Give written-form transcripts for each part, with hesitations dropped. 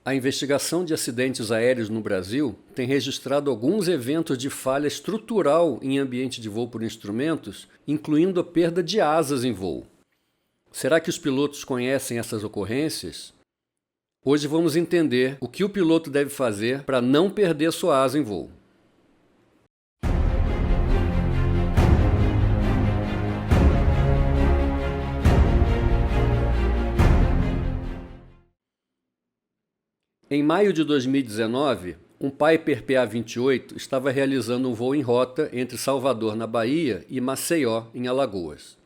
A investigação de acidentes aéreos no Brasil tem registrado alguns eventos de falha estrutural em ambiente de voo por instrumentos, incluindo a perda de asas em voo. Será que os pilotos conhecem essas ocorrências? Hoje vamos entender o que o piloto deve fazer para não perder sua asa em voo. Em maio de 2019, um Piper PA-28 estava realizando um voo em rota entre Salvador, na Bahia, e Maceió, em Alagoas.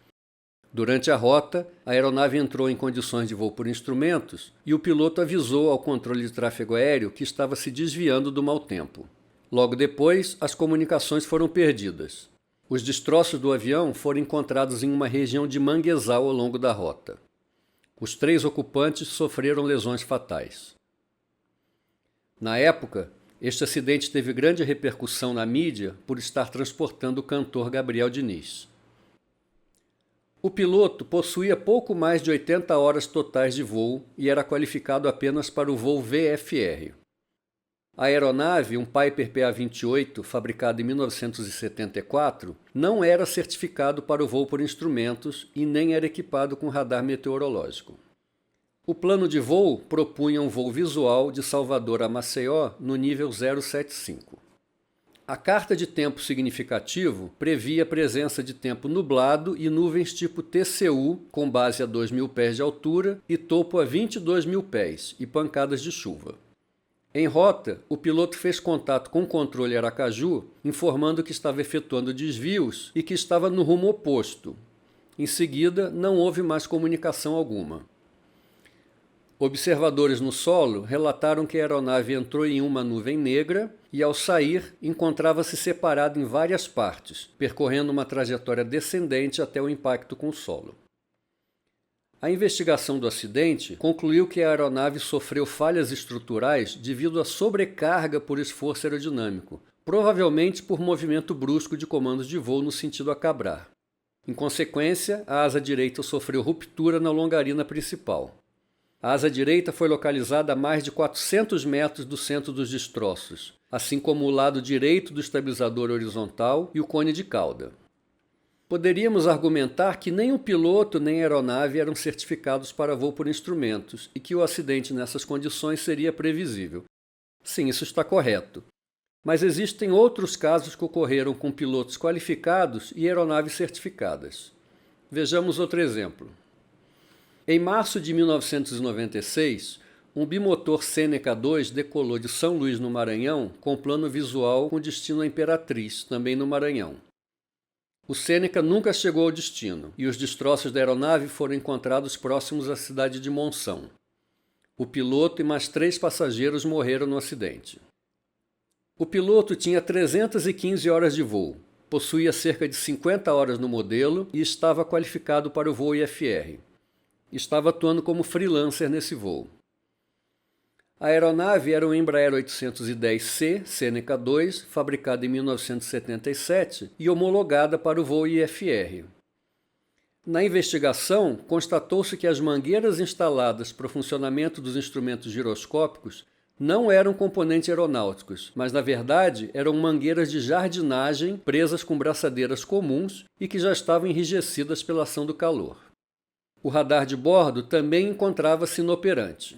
Durante a rota, a aeronave entrou em condições de voo por instrumentos e o piloto avisou ao controle de tráfego aéreo que estava se desviando do mau tempo. Logo depois, as comunicações foram perdidas. Os destroços do avião foram encontrados em uma região de manguezal ao longo da rota. Os 3 ocupantes sofreram lesões fatais. Na época, este acidente teve grande repercussão na mídia por estar transportando o cantor Gabriel Diniz. O piloto possuía pouco mais de 80 horas totais de voo e era qualificado apenas para o voo VFR. A aeronave, um Piper PA-28, fabricado em 1974, não era certificado para o voo por instrumentos e nem era equipado com radar meteorológico. O plano de voo propunha um voo visual de Salvador a Maceió no nível 075. A carta de tempo significativo previa a presença de tempo nublado e nuvens tipo TCU, com base a 2.000 pés de altura e topo a 22.000 pés, e pancadas de chuva. Em rota, o piloto fez contato com o controle Aracaju, informando que estava efetuando desvios e que estava no rumo oposto. Em seguida, não houve mais comunicação alguma. Observadores no solo relataram que a aeronave entrou em uma nuvem negra e, ao sair, encontrava-se separada em várias partes, percorrendo uma trajetória descendente até o impacto com o solo. A investigação do acidente concluiu que a aeronave sofreu falhas estruturais devido à sobrecarga por esforço aerodinâmico, provavelmente por movimento brusco de comandos de voo no sentido a cabrar. Em consequência, a asa direita sofreu ruptura na longarina principal. A asa direita foi localizada a mais de 400 metros do centro dos destroços, assim como o lado direito do estabilizador horizontal e o cone de cauda. Poderíamos argumentar que nem o piloto nem a aeronave eram certificados para voo por instrumentos e que o acidente nessas condições seria previsível. Sim, isso está correto. Mas existem outros casos que ocorreram com pilotos qualificados e aeronaves certificadas. Vejamos outro exemplo. Em março de 1996, um bimotor Seneca 2 decolou de São Luís, no Maranhão, com plano visual com destino a Imperatriz, também no Maranhão. O Seneca nunca chegou ao destino, e os destroços da aeronave foram encontrados próximos à cidade de Monção. O piloto e mais 3 passageiros morreram no acidente. O piloto tinha 315 horas de voo, possuía cerca de 50 horas no modelo e estava qualificado para o voo IFR. Estava atuando como freelancer nesse voo. A aeronave era um Embraer 810C Seneca 2, fabricada em 1977 e homologada para o voo IFR. Na investigação, constatou-se que as mangueiras instaladas para o funcionamento dos instrumentos giroscópicos não eram componentes aeronáuticos, mas na verdade eram mangueiras de jardinagem presas com braçadeiras comuns e que já estavam enrijecidas pela ação do calor. O radar de bordo também encontrava-se inoperante.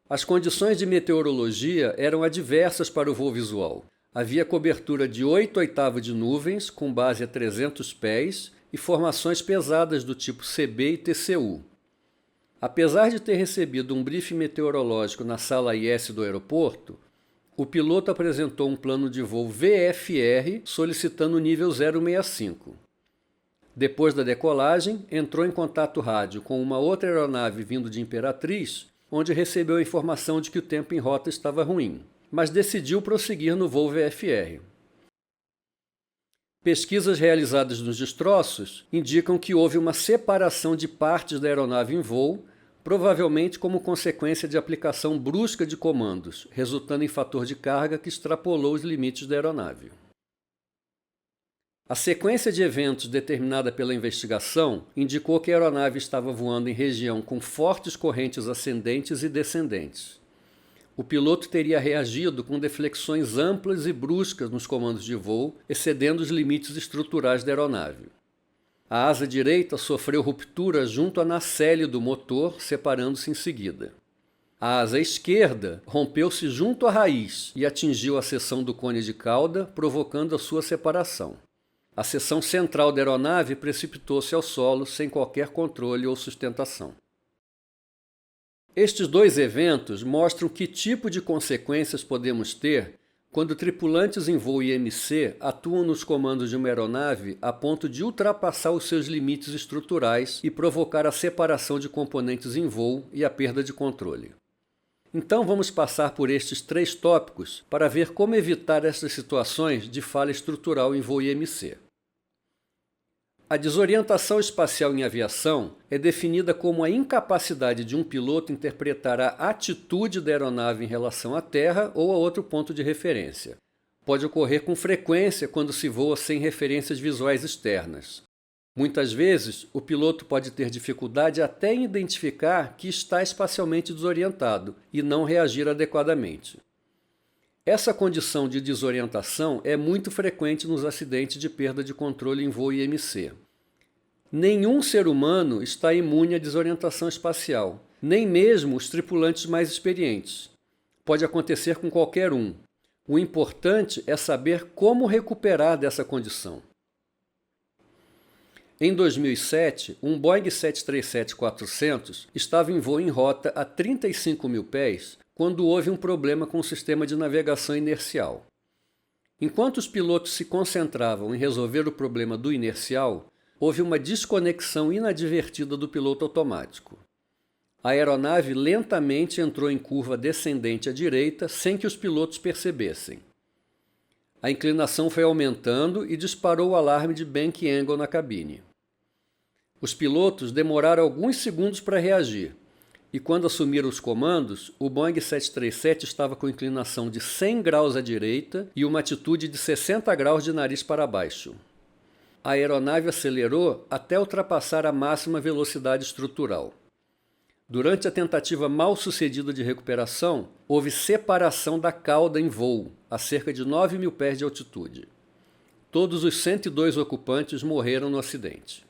As condições de meteorologia eram adversas para o voo visual. Havia cobertura de 8/8 de nuvens, com base a 300 pés, e formações pesadas do tipo CB e TCU. Apesar de ter recebido um briefing meteorológico na sala IS do aeroporto, o piloto apresentou um plano de voo VFR solicitando o nível 065. Depois da decolagem, entrou em contato rádio com uma outra aeronave vindo de Imperatriz, onde recebeu a informação de que o tempo em rota estava ruim, mas decidiu prosseguir no voo VFR. Pesquisas realizadas nos destroços indicam que houve uma separação de partes da aeronave em voo, provavelmente como consequência de aplicação brusca de comandos, resultando em fator de carga que extrapolou os limites da aeronave. A sequência de eventos determinada pela investigação indicou que a aeronave estava voando em região com fortes correntes ascendentes e descendentes. o piloto teria reagido com deflexões amplas e bruscas nos comandos de voo, excedendo os limites estruturais da aeronave. A asa direita sofreu ruptura junto à nacelle do motor, separando-se em seguida. A asa esquerda rompeu-se junto à raiz e atingiu a seção do cone de cauda, provocando a sua separação. A seção central da aeronave precipitou-se ao solo sem qualquer controle ou sustentação. Estes dois eventos mostram que tipo de consequências podemos ter quando tripulantes em voo IMC atuam nos comandos de uma aeronave a ponto de ultrapassar os seus limites estruturais e provocar a separação de componentes em voo e a perda de controle. Então vamos passar por estes 3 tópicos para ver como evitar essas situações de falha estrutural em voo IMC. A desorientação espacial em aviação é definida como a incapacidade de um piloto interpretar a atitude da aeronave em relação à Terra ou a outro ponto de referência. Pode ocorrer com frequência quando se voa sem referências visuais externas. Muitas vezes, o piloto pode ter dificuldade até em identificar que está espacialmente desorientado e não reagir adequadamente. Essa condição de desorientação é muito frequente nos acidentes de perda de controle em voo IMC. Nenhum ser humano está imune à desorientação espacial, nem mesmo os tripulantes mais experientes. Pode acontecer com qualquer um. O importante é saber como recuperar dessa condição. Em 2007, um Boeing 737-400 estava em voo em rota a 35 mil pés quando houve um problema com o sistema de navegação inercial. Enquanto os pilotos se concentravam em resolver o problema do inercial, houve uma desconexão inadvertida do piloto automático. A aeronave lentamente entrou em curva descendente à direita sem que os pilotos percebessem. A inclinação foi aumentando e disparou o alarme de bank angle na cabine. Os pilotos demoraram alguns segundos para reagir, e quando assumiram os comandos, o Boeing 737 estava com inclinação de 100 graus à direita e uma atitude de 60 graus de nariz para baixo. A aeronave acelerou até ultrapassar a máxima velocidade estrutural. Durante a tentativa mal sucedida de recuperação, houve separação da cauda em voo, a cerca de 9 mil pés de altitude. Todos os 102 ocupantes morreram no acidente.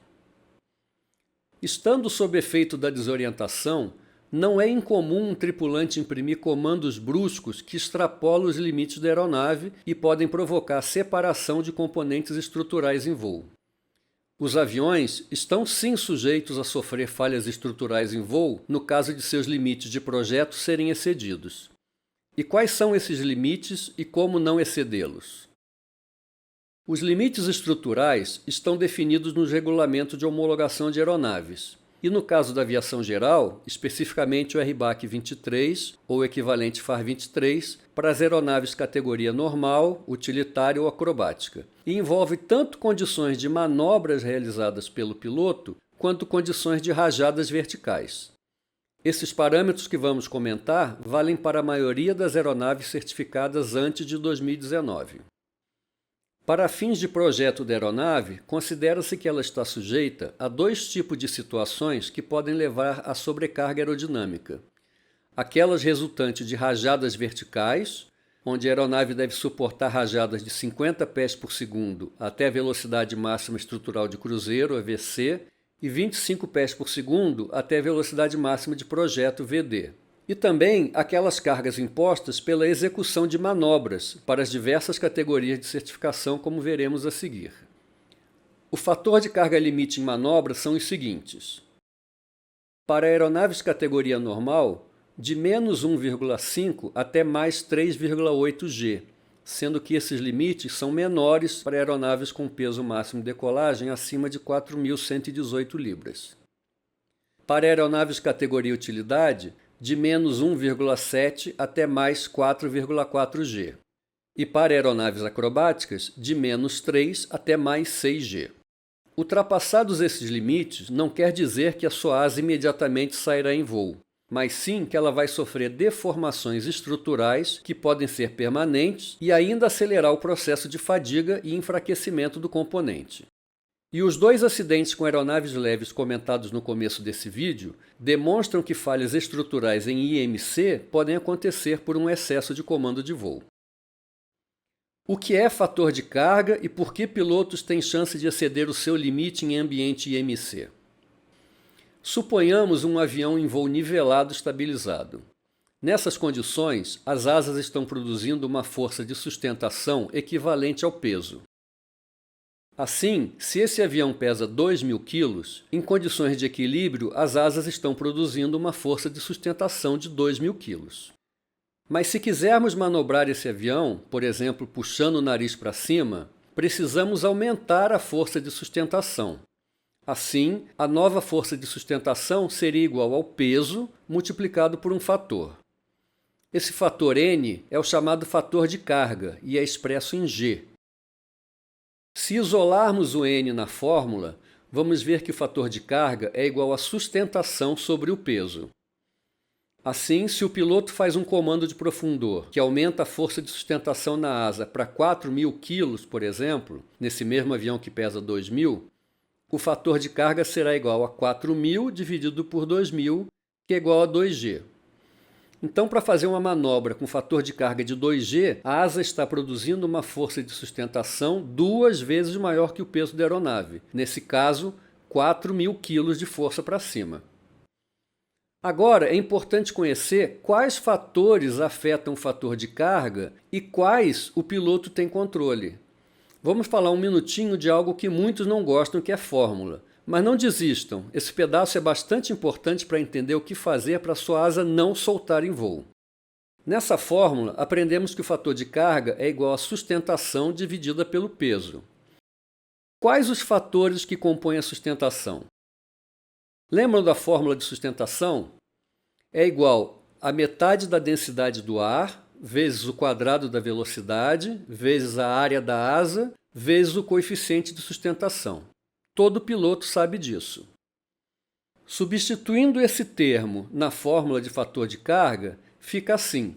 Estando sob efeito da desorientação, não é incomum um tripulante imprimir comandos bruscos que extrapolam os limites da aeronave e podem provocar separação de componentes estruturais em voo. Os aviões estão sim sujeitos a sofrer falhas estruturais em voo no caso de seus limites de projeto serem excedidos. E quais são esses limites e como não excedê-los? Os limites estruturais estão definidos nos regulamentos de homologação de aeronaves. E no caso da aviação geral, especificamente o RBAC 23, ou equivalente FAR 23, para as aeronaves categoria normal, utilitária ou acrobática, e envolve tanto condições de manobras realizadas pelo piloto, quanto condições de rajadas verticais. Esses parâmetros que vamos comentar valem para a maioria das aeronaves certificadas antes de 2019. Para fins de projeto da aeronave, considera-se que ela está sujeita a 2 tipos de situações que podem levar à sobrecarga aerodinâmica. Aquelas resultantes de rajadas verticais, onde a aeronave deve suportar rajadas de 50 pés por segundo até a velocidade máxima estrutural de cruzeiro, a VC, e 25 pés por segundo até a velocidade máxima de projeto, VD. E também aquelas cargas impostas pela execução de manobras para as diversas categorias de certificação, como veremos a seguir. O fator de carga limite em manobra são os seguintes. Para aeronaves categoria normal, de menos 1,5 até mais 3,8 G, sendo que esses limites são menores para aeronaves com peso máximo de decolagem acima de 4.118 libras. Para aeronaves categoria utilidade, de menos 1,7 até mais 4,4 G. E para aeronaves acrobáticas, de menos 3 até mais 6 G. Ultrapassados esses limites, não quer dizer que a sua asa imediatamente sairá em voo, mas sim que ela vai sofrer deformações estruturais que podem ser permanentes e ainda acelerar o processo de fadiga e enfraquecimento do componente. E os dois acidentes com aeronaves leves comentados no começo desse vídeo demonstram que falhas estruturais em IMC podem acontecer por um excesso de comando de voo. O que é fator de carga e por que pilotos têm chance de exceder o seu limite em ambiente IMC? Suponhamos um avião em voo nivelado estabilizado. Nessas condições, as asas estão produzindo uma força de sustentação equivalente ao peso. Assim, se esse avião pesa 2.000 kg, em condições de equilíbrio, as asas estão produzindo uma força de sustentação de 2.000 kg. Mas se quisermos manobrar esse avião, por exemplo, puxando o nariz para cima, precisamos aumentar a força de sustentação. Assim, a nova força de sustentação seria igual ao peso multiplicado por um fator. Esse fator N é o chamado fator de carga e é expresso em G. Se isolarmos o N na fórmula, vamos ver que o fator de carga é igual à sustentação sobre o peso. Assim, se o piloto faz um comando de profundor que aumenta a força de sustentação na asa para 4.000 kg, por exemplo, nesse mesmo avião que pesa 2.000, o fator de carga será igual a 4.000 dividido por 2.000, que é igual a 2G. Então, para fazer uma manobra com fator de carga de 2G, a asa está produzindo uma força de sustentação 2 vezes maior que o peso da aeronave. Nesse caso, 4.000 kg de força para cima. Agora, é importante conhecer quais fatores afetam o fator de carga e quais o piloto tem controle. Vamos falar um minutinho de algo que muitos não gostam, que é fórmula. Mas não desistam, esse pedaço é bastante importante para entender o que fazer para sua asa não soltar em voo. Nessa fórmula, aprendemos que o fator de carga é igual à sustentação dividida pelo peso. Quais os fatores que compõem a sustentação? Lembram da fórmula de sustentação? É igual a metade da densidade do ar, vezes o quadrado da velocidade, vezes a área da asa, vezes o coeficiente de sustentação. Todo piloto sabe disso. Substituindo esse termo na fórmula de fator de carga, fica assim.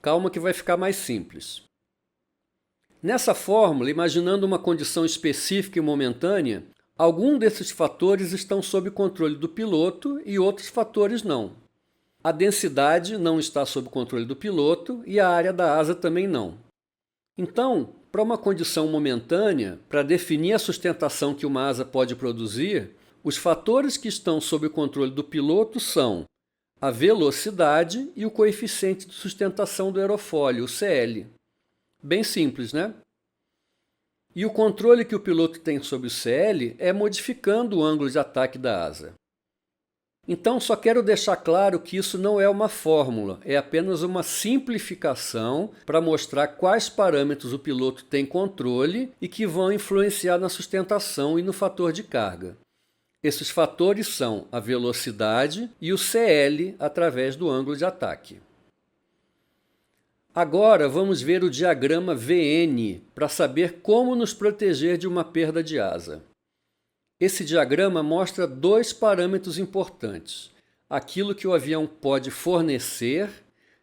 Calma que vai ficar mais simples. Nessa fórmula, imaginando uma condição específica e momentânea, alguns desses fatores estão sob controle do piloto e outros fatores não. A densidade não está sob controle do piloto e a área da asa também não. Então, para uma condição momentânea, para definir a sustentação que uma asa pode produzir, os fatores que estão sob o controle do piloto são a velocidade e o coeficiente de sustentação do aerofólio, o CL. Bem simples, né? E o controle que o piloto tem sobre o CL é modificando o ângulo de ataque da asa. Então, só quero deixar claro que isso não é uma fórmula, é apenas uma simplificação para mostrar quais parâmetros o piloto tem controle e que vão influenciar na sustentação e no fator de carga. Esses fatores são a velocidade e o CL através do ângulo de ataque. Agora vamos ver o diagrama VN para saber como nos proteger de uma perda de asa. Esse diagrama mostra dois parâmetros importantes: aquilo que o avião pode fornecer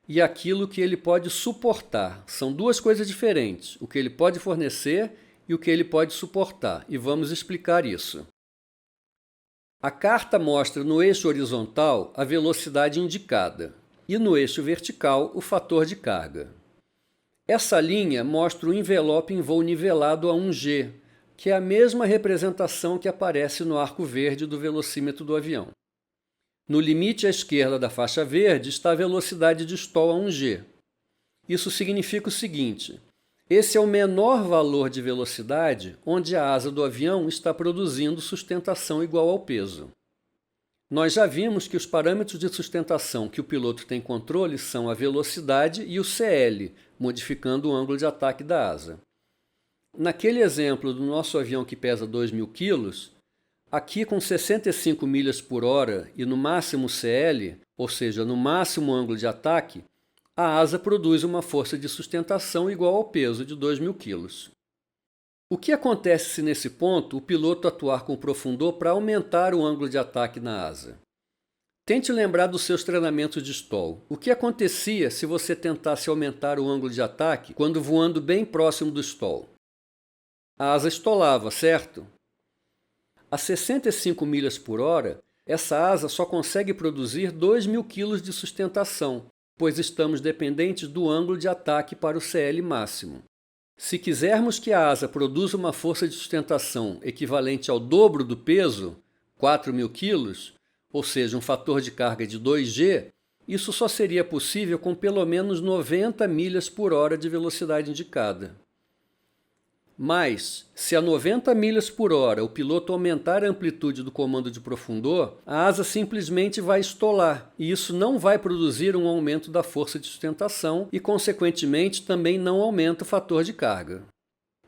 e aquilo que ele pode suportar. São duas coisas diferentes, o que ele pode fornecer e o que ele pode suportar, e vamos explicar isso. A carta mostra no eixo horizontal a velocidade indicada e no eixo vertical o fator de carga. Essa linha mostra o envelope em voo nivelado a 1G, que é a mesma representação que aparece no arco verde do velocímetro do avião. No limite à esquerda da faixa verde está a velocidade de stall a 1G. Isso significa o seguinte: esse é o menor valor de velocidade onde a asa do avião está produzindo sustentação igual ao peso. Nós já vimos que os parâmetros de sustentação que o piloto tem controle são a velocidade e o CL, modificando o ângulo de ataque da asa. Naquele exemplo do nosso avião que pesa 2.000 kg, aqui com 65 milhas por hora e no máximo CL, ou seja, no máximo ângulo de ataque, a asa produz uma força de sustentação igual ao peso de 2.000 kg. O que acontece se nesse ponto o piloto atuar com profundor para aumentar o ângulo de ataque na asa? Tente lembrar dos seus treinamentos de stall. O que acontecia se você tentasse aumentar o ângulo de ataque quando voando bem próximo do stall? a asa estolava, certo? A 65 milhas por hora, essa asa só consegue produzir 2.000 kg de sustentação, pois estamos dependentes do ângulo de ataque para o CL máximo. Se quisermos que a asa produza uma força de sustentação equivalente ao dobro do peso, 4.000 kg, ou seja, um fator de carga de 2G, isso só seria possível com pelo menos 90 milhas por hora de velocidade indicada. Mas, se a 90 milhas por hora o piloto aumentar a amplitude do comando de profundor, a asa simplesmente vai estolar, e isso não vai produzir um aumento da força de sustentação e, consequentemente, também não aumenta o fator de carga.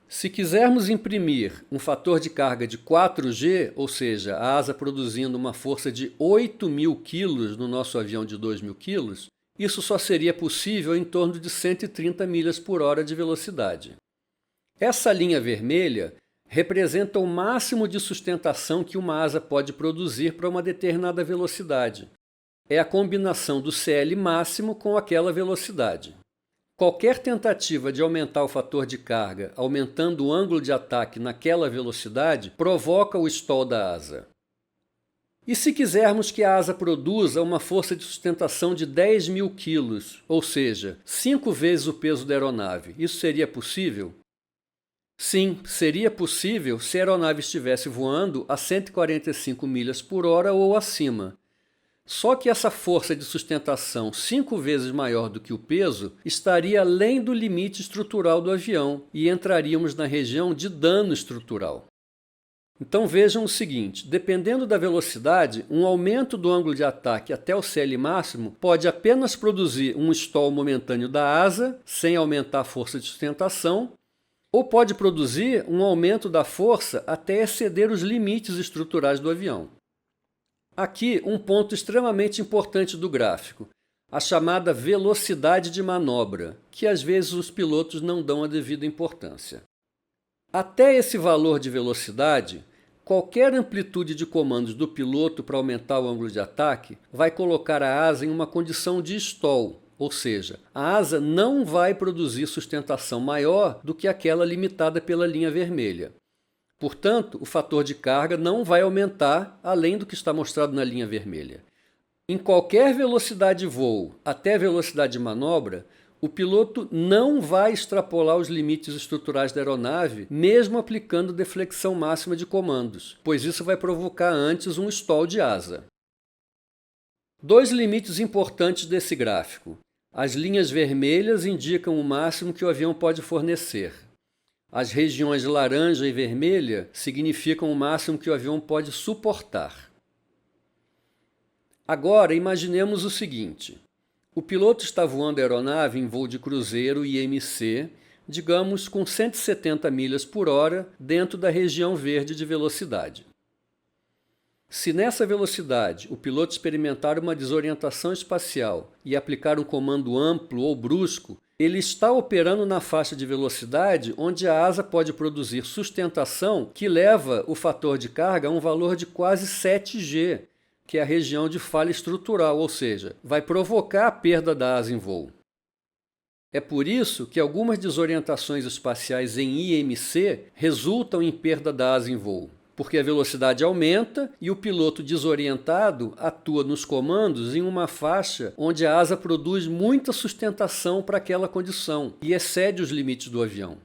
Se quisermos imprimir um fator de carga de 4G, ou seja, a asa produzindo uma força de 8.000 kg no nosso avião de 2.000 kg, isso só seria possível em torno de 130 milhas por hora de velocidade. Essa linha vermelha representa o máximo de sustentação que uma asa pode produzir para uma determinada velocidade. É a combinação do CL máximo com aquela velocidade. Qualquer tentativa de aumentar o fator de carga aumentando o ângulo de ataque naquela velocidade provoca o stall da asa. E se quisermos que a asa produza uma força de sustentação de 10.000 kg, ou seja, 5 vezes o peso da aeronave, isso seria possível? Sim, seria possível se a aeronave estivesse voando a 145 milhas por hora ou acima. Só que essa força de sustentação 5 vezes maior do que o peso estaria além do limite estrutural do avião e entraríamos na região de dano estrutural. Então vejam o seguinte, dependendo da velocidade, um aumento do ângulo de ataque até o CL máximo pode apenas produzir um stall momentâneo da asa, sem aumentar a força de sustentação, ou pode produzir um aumento da força até exceder os limites estruturais do avião. Aqui um ponto extremamente importante do gráfico, a chamada velocidade de manobra, que às vezes os pilotos não dão a devida importância. Até esse valor de velocidade, qualquer amplitude de comandos do piloto para aumentar o ângulo de ataque vai colocar a asa em uma condição de stall, ou seja, a asa não vai produzir sustentação maior do que aquela limitada pela linha vermelha. Portanto, o fator de carga não vai aumentar além do que está mostrado na linha vermelha. Em qualquer velocidade de voo até velocidade de manobra, o piloto não vai extrapolar os limites estruturais da aeronave, mesmo aplicando deflexão máxima de comandos, pois isso vai provocar antes um stall de asa. Dois limites importantes desse gráfico. As linhas vermelhas indicam o máximo que o avião pode fornecer. As regiões laranja e vermelha significam o máximo que o avião pode suportar. Agora, imaginemos o seguinte. O piloto está voando a aeronave em voo de cruzeiro IMC, digamos com 170 milhas por hora dentro da região verde de velocidade. Se nessa velocidade o piloto experimentar uma desorientação espacial e aplicar um comando amplo ou brusco, ele está operando na faixa de velocidade onde a asa pode produzir sustentação que leva o fator de carga a um valor de quase 7G, que é a região de falha estrutural, ou seja, vai provocar a perda da asa em voo. É por isso que algumas desorientações espaciais em IMC resultam em perda da asa em voo, porque a velocidade aumenta e o piloto desorientado atua nos comandos em uma faixa onde a asa produz muita sustentação para aquela condição e excede os limites do avião.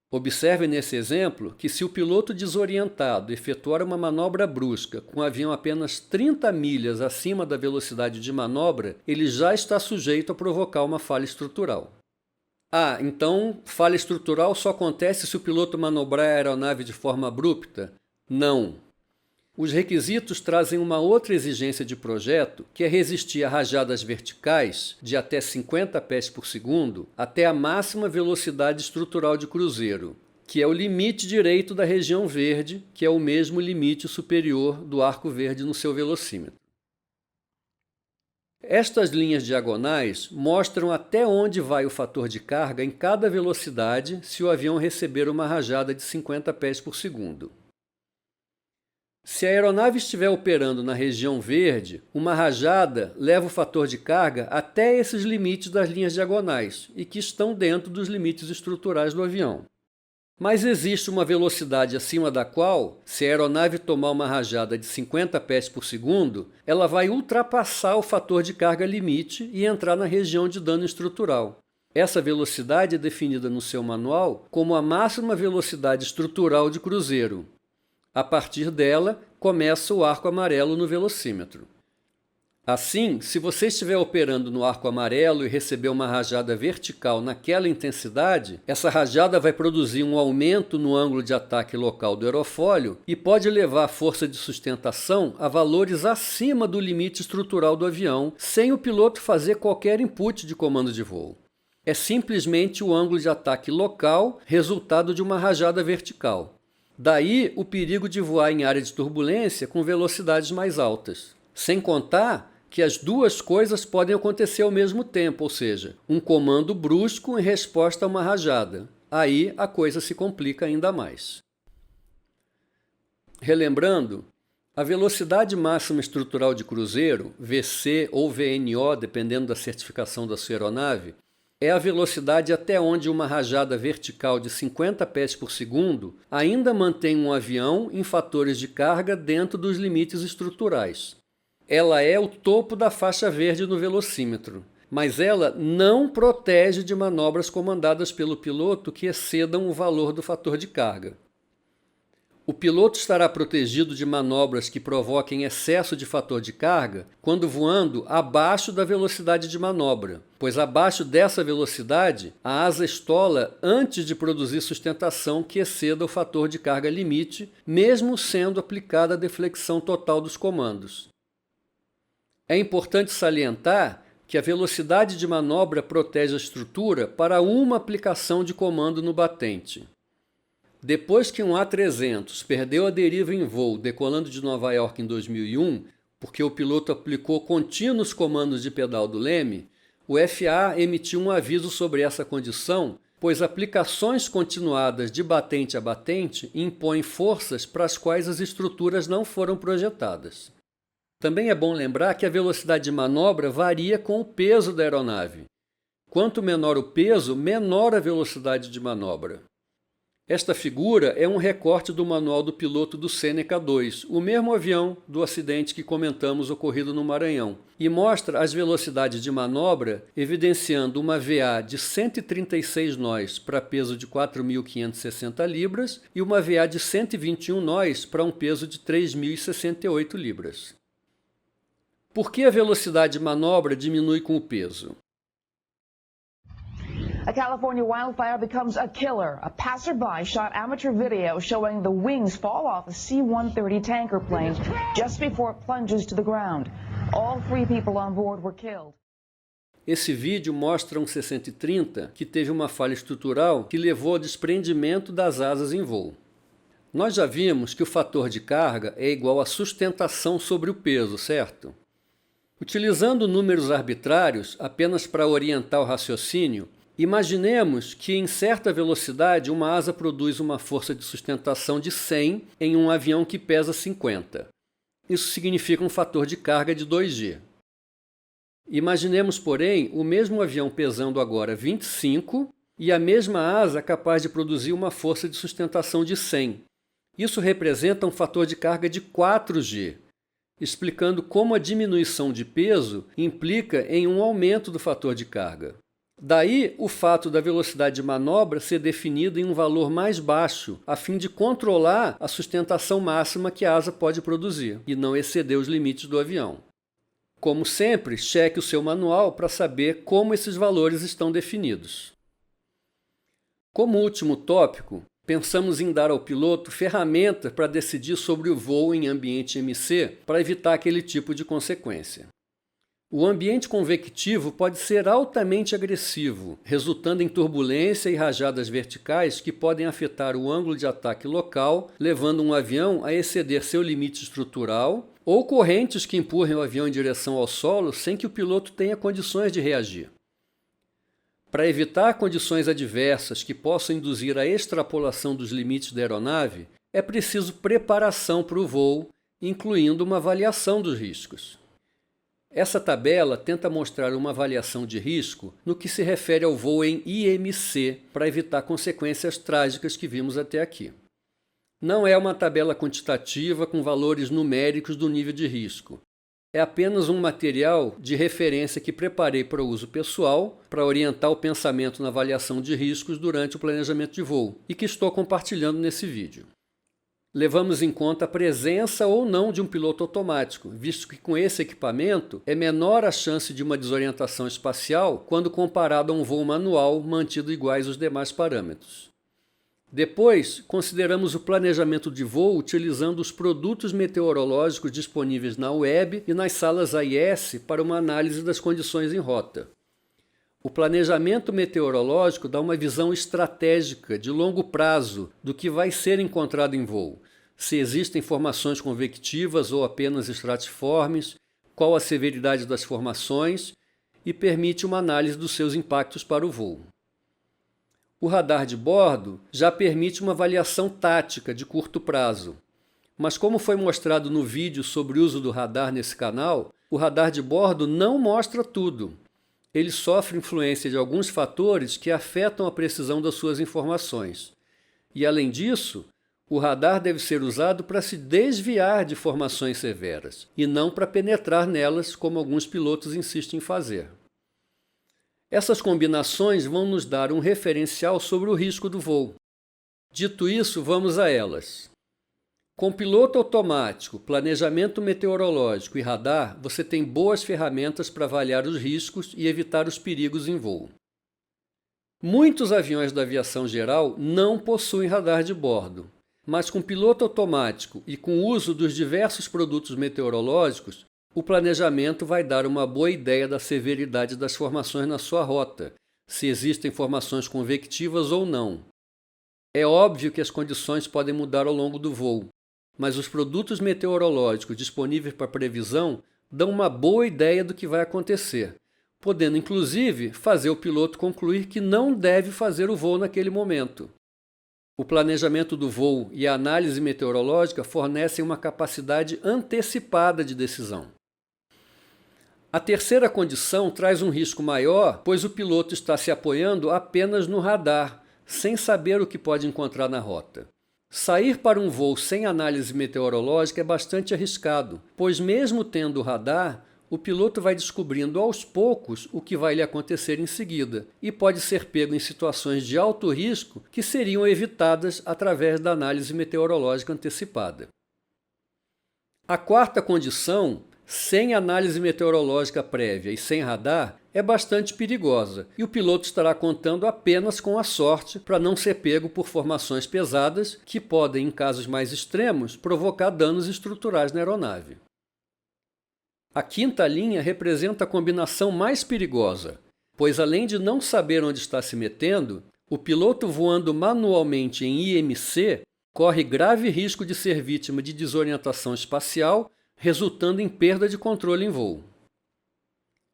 Observe nesse exemplo que se o piloto desorientado efetuar uma manobra brusca com o avião apenas 30 milhas acima da velocidade de manobra, ele já está sujeito a provocar uma falha estrutural. Ah, então falha estrutural só acontece se o piloto manobrar a aeronave de forma abrupta? Não. Os requisitos trazem uma outra exigência de projeto, que é resistir a rajadas verticais de até 50 pés por segundo até a máxima velocidade estrutural de cruzeiro, que é o limite direito da região verde, que é o mesmo limite superior do arco verde no seu velocímetro. Estas linhas diagonais mostram até onde vai o fator de carga em cada velocidade se o avião receber uma rajada de 50 pés por segundo. Se a aeronave estiver operando na região verde, uma rajada leva o fator de carga até esses limites das linhas diagonais e que estão dentro dos limites estruturais do avião. Mas existe uma velocidade acima da qual, se a aeronave tomar uma rajada de 50 pés por segundo, ela vai ultrapassar o fator de carga limite e entrar na região de dano estrutural. Essa velocidade é definida no seu manual como a máxima velocidade estrutural de cruzeiro. A partir dela, começa o arco amarelo no velocímetro. Assim, se você estiver operando no arco amarelo e receber uma rajada vertical naquela intensidade, essa rajada vai produzir um aumento no ângulo de ataque local do aerofólio e pode levar a força de sustentação a valores acima do limite estrutural do avião, sem o piloto fazer qualquer input de comando de voo. É simplesmente o ângulo de ataque local, resultado de uma rajada vertical. Daí o perigo de voar em área de turbulência com velocidades mais altas. Sem contar que as duas coisas podem acontecer ao mesmo tempo, ou seja, um comando brusco em resposta a uma rajada. Aí a coisa se complica ainda mais. Relembrando, a velocidade máxima estrutural de cruzeiro, VC ou VNO, dependendo da certificação da sua aeronave, é a velocidade até onde uma rajada vertical de 50 pés por segundo ainda mantém um avião em fatores de carga dentro dos limites estruturais. Ela é o topo da faixa verde no velocímetro, mas ela não protege de manobras comandadas pelo piloto que excedam o valor do fator de carga. O piloto estará protegido de manobras que provoquem excesso de fator de carga quando voando abaixo da velocidade de manobra, pois abaixo dessa velocidade a asa estola antes de produzir sustentação que exceda o fator de carga limite, mesmo sendo aplicada a deflexão total dos comandos. É importante salientar que a velocidade de manobra protege a estrutura para uma aplicação de comando no batente. Depois que um A300 perdeu a deriva em voo decolando de Nova York em 2001, porque o piloto aplicou contínuos comandos de pedal do leme, o FAA emitiu um aviso sobre essa condição, pois aplicações continuadas de batente a batente impõem forças para as quais as estruturas não foram projetadas. Também é bom lembrar que a velocidade de manobra varia com o peso da aeronave. Quanto menor o peso, menor a velocidade de manobra. Esta figura é um recorte do manual do piloto do Seneca 2, o mesmo avião do acidente que comentamos ocorrido no Maranhão, e mostra as velocidades de manobra, evidenciando uma VA de 136 nós para peso de 4.560 libras e uma VA de 121 nós para um peso de 3.068 libras. Por que a velocidade de manobra diminui com o peso? A California wildfire becomes a killer. A passerby shot amateur video showing the wings fall off a C-130 tanker plane just before it plunges to the ground. All 3 people on board were killed. Esse vídeo mostra um C-130 que teve uma falha estrutural que levou ao desprendimento das asas em voo. Nós já vimos que o fator de carga é igual à sustentação sobre o peso, certo? Utilizando números arbitrários apenas para orientar o raciocínio, imaginemos que em certa velocidade uma asa produz uma força de sustentação de 100 em um avião que pesa 50. Isso significa um fator de carga de 2G. Imaginemos, porém, o mesmo avião pesando agora 25 e a mesma asa capaz de produzir uma força de sustentação de 100. Isso representa um fator de carga de 4G, explicando como a diminuição de peso implica em um aumento do fator de carga. Daí o fato da velocidade de manobra ser definida em um valor mais baixo, a fim de controlar a sustentação máxima que a asa pode produzir e não exceder os limites do avião. Como sempre, cheque o seu manual para saber como esses valores estão definidos. Como último tópico, pensamos em dar ao piloto ferramentas para decidir sobre o voo em ambiente MC para evitar aquele tipo de consequência. O ambiente convectivo pode ser altamente agressivo, resultando em turbulência e rajadas verticais que podem afetar o ângulo de ataque local, levando um avião a exceder seu limite estrutural, ou correntes que empurrem o avião em direção ao solo sem que o piloto tenha condições de reagir. Para evitar condições adversas que possam induzir a extrapolação dos limites da aeronave, é preciso preparação para o voo, incluindo uma avaliação dos riscos. Essa tabela tenta mostrar uma avaliação de risco no que se refere ao voo em IMC, para evitar consequências trágicas que vimos até aqui. Não é uma tabela quantitativa com valores numéricos do nível de risco. É apenas um material de referência que preparei para o uso pessoal, para orientar o pensamento na avaliação de riscos durante o planejamento de voo, e que estou compartilhando nesse vídeo. Levamos em conta a presença ou não de um piloto automático, visto que com esse equipamento é menor a chance de uma desorientação espacial quando comparado a um voo manual mantido iguais os demais parâmetros. Depois, consideramos o planejamento de voo utilizando os produtos meteorológicos disponíveis na web e nas salas AIS para uma análise das condições em rota. O planejamento meteorológico dá uma visão estratégica de longo prazo do que vai ser encontrado em voo, se existem formações convectivas ou apenas estratiformes, qual a severidade das formações e permite uma análise dos seus impactos para o voo. O radar de bordo já permite uma avaliação tática de curto prazo, mas como foi mostrado no vídeo sobre o uso do radar nesse canal, o radar de bordo não mostra tudo. Ele sofre influência de alguns fatores que afetam a precisão das suas informações. E, além disso, o radar deve ser usado para se desviar de formações severas, e não para penetrar nelas, como alguns pilotos insistem em fazer. Essas combinações vão nos dar um referencial sobre o risco do voo. Dito isso, vamos a elas. Com piloto automático, planejamento meteorológico e radar, você tem boas ferramentas para avaliar os riscos e evitar os perigos em voo. Muitos aviões da aviação geral não possuem radar de bordo, mas com piloto automático e com o uso dos diversos produtos meteorológicos, o planejamento vai dar uma boa ideia da severidade das formações na sua rota, se existem formações convectivas ou não. É óbvio que as condições podem mudar ao longo do voo, mas os produtos meteorológicos disponíveis para previsão dão uma boa ideia do que vai acontecer, podendo inclusive fazer o piloto concluir que não deve fazer o voo naquele momento. O planejamento do voo e a análise meteorológica fornecem uma capacidade antecipada de decisão. A terceira condição traz um risco maior, pois o piloto está se apoiando apenas no radar, sem saber o que pode encontrar na rota. Sair para um voo sem análise meteorológica é bastante arriscado, pois mesmo tendo o radar, o piloto vai descobrindo aos poucos o que vai lhe acontecer em seguida e pode ser pego em situações de alto risco que seriam evitadas através da análise meteorológica antecipada. A quarta condição, sem análise meteorológica prévia e sem radar, é bastante perigosa e o piloto estará contando apenas com a sorte para não ser pego por formações pesadas que podem, em casos mais extremos, provocar danos estruturais na aeronave. A quinta linha representa a combinação mais perigosa, pois além de não saber onde está se metendo, o piloto voando manualmente em IMC corre grave risco de ser vítima de desorientação espacial, resultando em perda de controle em voo.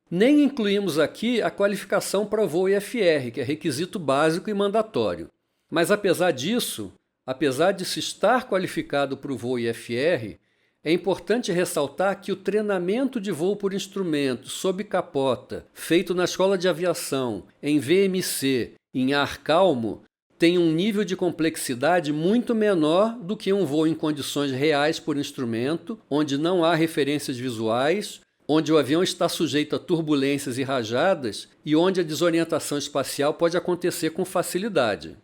Nem incluímos aqui a qualificação para voo IFR, que é requisito básico e mandatório. Mas apesar disso, apesar de se estar qualificado para o voo IFR, é importante ressaltar que o treinamento de voo por instrumento sob capota, feito na escola de aviação, em VMC, em ar calmo, tem um nível de complexidade muito menor do que um voo em condições reais por instrumento, onde não há referências visuais, onde o avião está sujeito a turbulências e rajadas e onde a desorientação espacial pode acontecer com facilidade.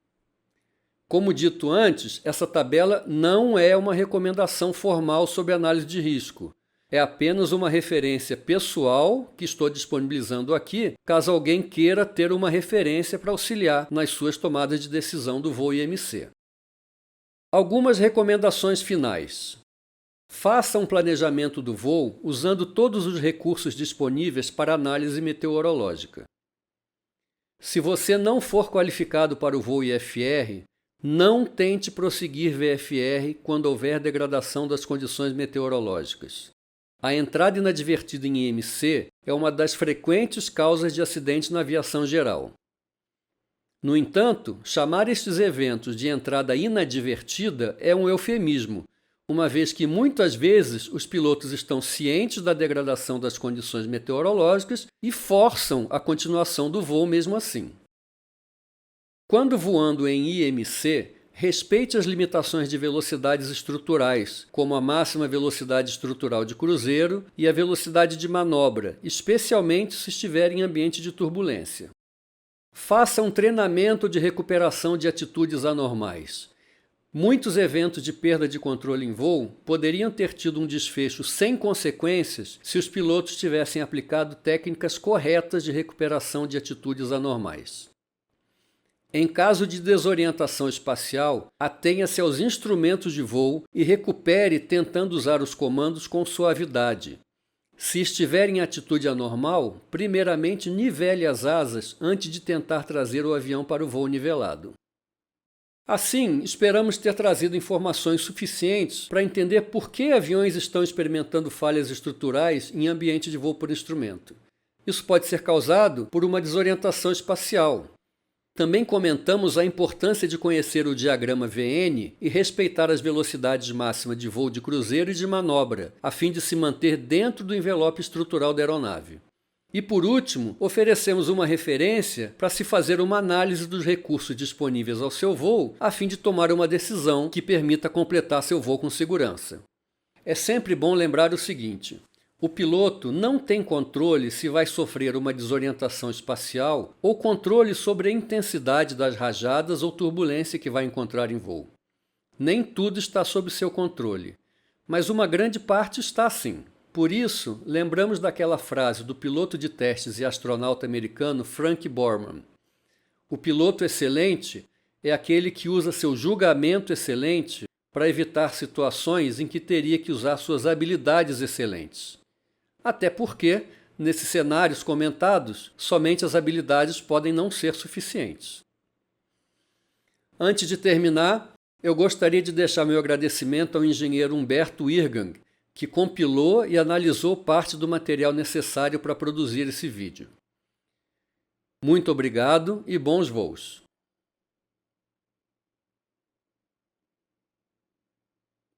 Como dito antes, essa tabela não é uma recomendação formal sobre análise de risco. É apenas uma referência pessoal que estou disponibilizando aqui, caso alguém queira ter uma referência para auxiliar nas suas tomadas de decisão do voo IMC. Algumas recomendações finais. Faça um planejamento do voo usando todos os recursos disponíveis para análise meteorológica. Se você não for qualificado para o voo IFR, não tente prosseguir VFR quando houver degradação das condições meteorológicas. A entrada inadvertida em IMC é uma das frequentes causas de acidentes na aviação geral. No entanto, chamar estes eventos de entrada inadvertida é um eufemismo, uma vez que muitas vezes os pilotos estão cientes da degradação das condições meteorológicas e forçam a continuação do voo mesmo assim. Quando voando em IMC, respeite as limitações de velocidades estruturais, como a máxima velocidade estrutural de cruzeiro e a velocidade de manobra, especialmente se estiver em ambiente de turbulência. Faça um treinamento de recuperação de atitudes anormais. Muitos eventos de perda de controle em voo poderiam ter tido um desfecho sem consequências se os pilotos tivessem aplicado técnicas corretas de recuperação de atitudes anormais. Em caso de desorientação espacial, atenha-se aos instrumentos de voo e recupere tentando usar os comandos com suavidade. Se estiver em atitude anormal, primeiramente nivele as asas antes de tentar trazer o avião para o voo nivelado. Assim, esperamos ter trazido informações suficientes para entender por que aviões estão experimentando falhas estruturais em ambiente de voo por instrumento. Isso pode ser causado por uma desorientação espacial. Também comentamos a importância de conhecer o diagrama VN e respeitar as velocidades máximas de voo de cruzeiro e de manobra, a fim de se manter dentro do envelope estrutural da aeronave. E por último, oferecemos uma referência para se fazer uma análise dos recursos disponíveis ao seu voo, a fim de tomar uma decisão que permita completar seu voo com segurança. É sempre bom lembrar o seguinte: o piloto não tem controle se vai sofrer uma desorientação espacial ou controle sobre a intensidade das rajadas ou turbulência que vai encontrar em voo. Nem tudo está sob seu controle, mas uma grande parte está sim. Por isso, lembramos daquela frase do piloto de testes e astronauta americano Frank Borman: o piloto excelente é aquele que usa seu julgamento excelente para evitar situações em que teria que usar suas habilidades excelentes. Até porque, nesses cenários comentados, somente as habilidades podem não ser suficientes. Antes de terminar, eu gostaria de deixar meu agradecimento ao engenheiro Humberto Irgang, que compilou e analisou parte do material necessário para produzir esse vídeo. Muito obrigado e bons voos!